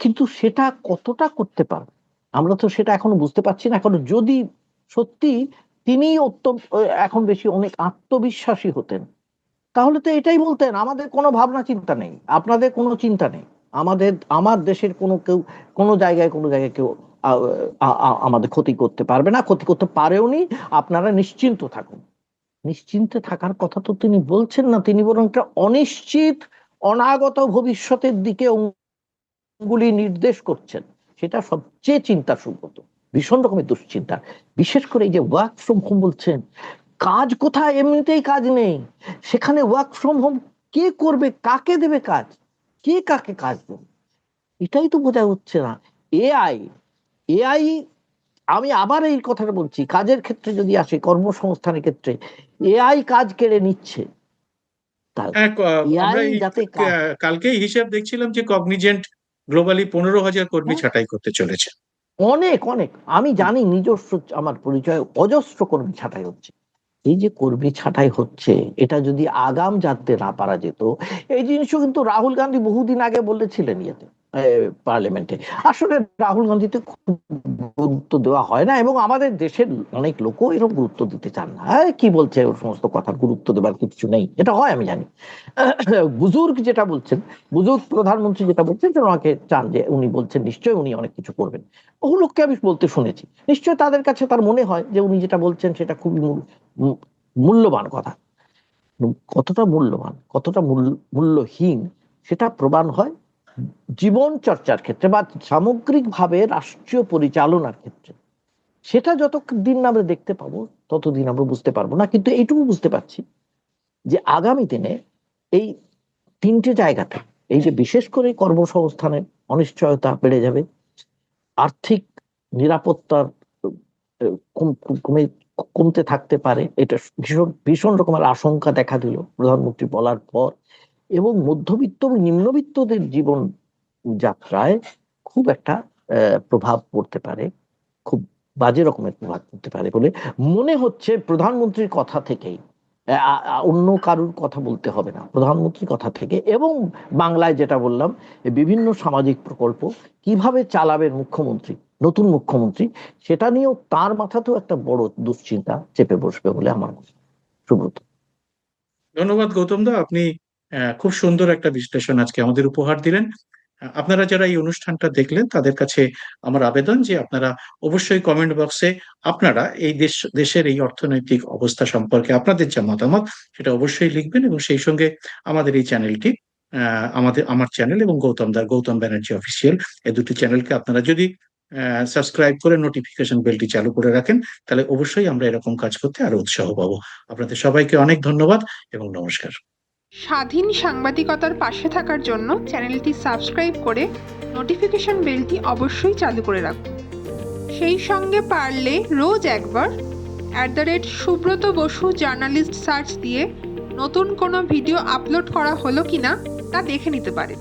কিন্তু সেটা কতটা করতে পারবে আমরা তো সেটা এখনো বুঝতে পারছি না। এখন যদি সত্যি তিনি এখন বেশি অনেক আত্মবিশ্বাসী হতেন, তাহলে তো এটাই বলতেন আমাদের কোনো ভাবনা চিন্তা নেই, আপনাদের কোনো চিন্তা নেই, আমার দেশের কোনো জায়গায় কেউ আমাদের ক্ষতি করতে পারবে না, ক্ষতি করতে পারেওনি, আপনারা নিশ্চিন্ত থাকুন। নিশ্চিন্তে থাকার কথা তো তিনি বলছেন না, তিনি বরং একটা অনিশ্চিত অনাগত ভবিষ্যতের দিকে অঙ্গুলি নির্দেশ করছেন। সেটা সবচেয়ে চিন্তা সুব্রত, ভীষণ রকমের দুশ্চিন্তা। বিশেষ করে এই যে ওয়ার্ক ফ্রম হোম বলছেন, কাজ কোথায়? এমনিতেই কাজ নেই, সেখানে ওয়ার্ক ফ্রম হোম কে করবে? কাকে দেবে কাজ? কে কাকে কাজ দেবে? এটাই তো বোঝা হচ্ছে না। এআই এআই আমি আবার এই কথাটা বলছি, কাজের ক্ষেত্রে যদি আসে, কর্মসংস্থানের ক্ষেত্রে এআই কাজ কেড়ে নিচ্ছে। হ্যাঁ, আমরা এআই এই যাতে কাজ কালকেই হিসাব দেখছিলাম যে কগনিজেন্ট গ্লোবালি 15,000 কর্মী ছাঁটাই করতে চলেছে। অনেক অনেক, আমি জানি, নিজস্ব আমার পরিচয়, অজস্র কর্মী ছাঁটাই হচ্ছে। এই যে কর্মী ছাঁটাই হচ্ছে, এটা যদি আগাম জানতে না পারা যেত, এই জিনিসও কিন্তু রাহুল গান্ধী বহুদিন আগে বলেছিলেন পার্লামেন্টে। আসলে রাহুল গান্ধীতে খুব গুরুত্ব দেওয়া হয় না, এবং আমাদের দেশের অনেক লোকও এরকম গুরুত্ব দিতে চান না। কি বলছে ওর সমস্ত কথার গুরুত্ব দেবার কিছু নেই, এটা হয় আমি জানি। বুজুর্গ যেটা বলছেন, বুজুর্গ প্রধানমন্ত্রী যেটা বলছেন, যে ওনাকে চান, যে উনি বলছেন নিশ্চয়ই উনি অনেক কিছু করবেন। বহু লোককে আমি বলতে শুনেছি, নিশ্চয়ই তাদের কাছে তার মনে হয় যে উনি যেটা বলছেন সেটা খুবই মূল্যবান কথা। কতটা মূল্যবান, কতটা মূল্যহীন, সেটা প্রমাণ হয় জীবন চর্চার ক্ষেত্রে বা সামগ্রিকভাবে রাষ্ট্রীয় পরিচালনার ক্ষেত্রে। সেটা যতদিন না আমরা দেখতে পাবো, ততদিন আমরা বুঝতে পারবো না। কিন্তু এইটুকু বুঝতে পারছি যে আগামী দিনে এই তিনটে জায়গাতে, এই যে বিশেষ করে কর্মসংস্থানের অনিশ্চয়তা বেড়ে যাবে, আর্থিক নিরাপত্তার কমে কমতে থাকতে পারে, এটা ভীষণ ভীষণ রকমের আশঙ্কা দেখা দিল প্রধানমন্ত্রী বলার পর, এবং মধ্যবিত্ত এবং নিম্নবিত্তদের জীবন যাত্রায় খুব একটা প্রভাব পড়তে পারে, খুব বাজে রকমের প্রভাব পড়তে পারে বলে মনে হচ্ছে প্রধানমন্ত্রীর কথা থেকেই। অন্য কারুর কথা বলতে হবে না, প্রধানমন্ত্রীর কথা থেকে। এবং বাংলায় যেটা বললাম, বিভিন্ন সামাজিক প্রকল্প কিভাবে চালাবেন মুখ্যমন্ত্রী, নতুন মুখ্যমন্ত্রী, সেটা নিয়েও তার মাথাতেও একটা বড় দুশ্চিন্তা চেপে বসবে বলে আমার মনে হয়। সুব্রত। ধন্যবাদ গৌতম দা, আপনি খুব সুন্দর একটা বিশ্লেষণ আজকে আমাদের উপহার দিলেন। আপনারা যারা এই অনুষ্ঠানটা দেখলেন তাদের কাছে আমার আবেদন যে আপনারা অবশ্যই কমেন্ট বক্সে আপনারা এই দেশের এই অর্থনৈতিক অবস্থা সম্পর্কে আপনাদের যা মতামত সেটা অবশ্যই লিখবেন, এবং সেই সঙ্গে আমাদের এই চ্যানেলটি, আমার চ্যানেল এবং গৌতম ব্যানার্জি অফিসিয়াল, এই দুটি চ্যানেলকে আপনারা যদি সাবস্ক্রাইব করে নোটিফিকেশন বেলটি চালু করে রাখেন, তাহলে অবশ্যই আমরা এরকম কাজ করতে আরো উৎসাহ পাবো। আপনাদের সবাইকে অনেক ধন্যবাদ এবং নমস্কার। স্বাধীন সাংবাদিকতার পাশে থাকার জন্য চ্যানেলটি সাবস্ক্রাইব করে নোটিফিকেশন বেলটি অবশ্যই চালু করে রাখুন। সেই সঙ্গে পারলে রোজ একবার @সুব্রত বসু জার্নালিস্ট সার্চ দিয়ে নতুন কোনো ভিডিও আপলোড করা হলো কিনা তা দেখে নিতে পারেন।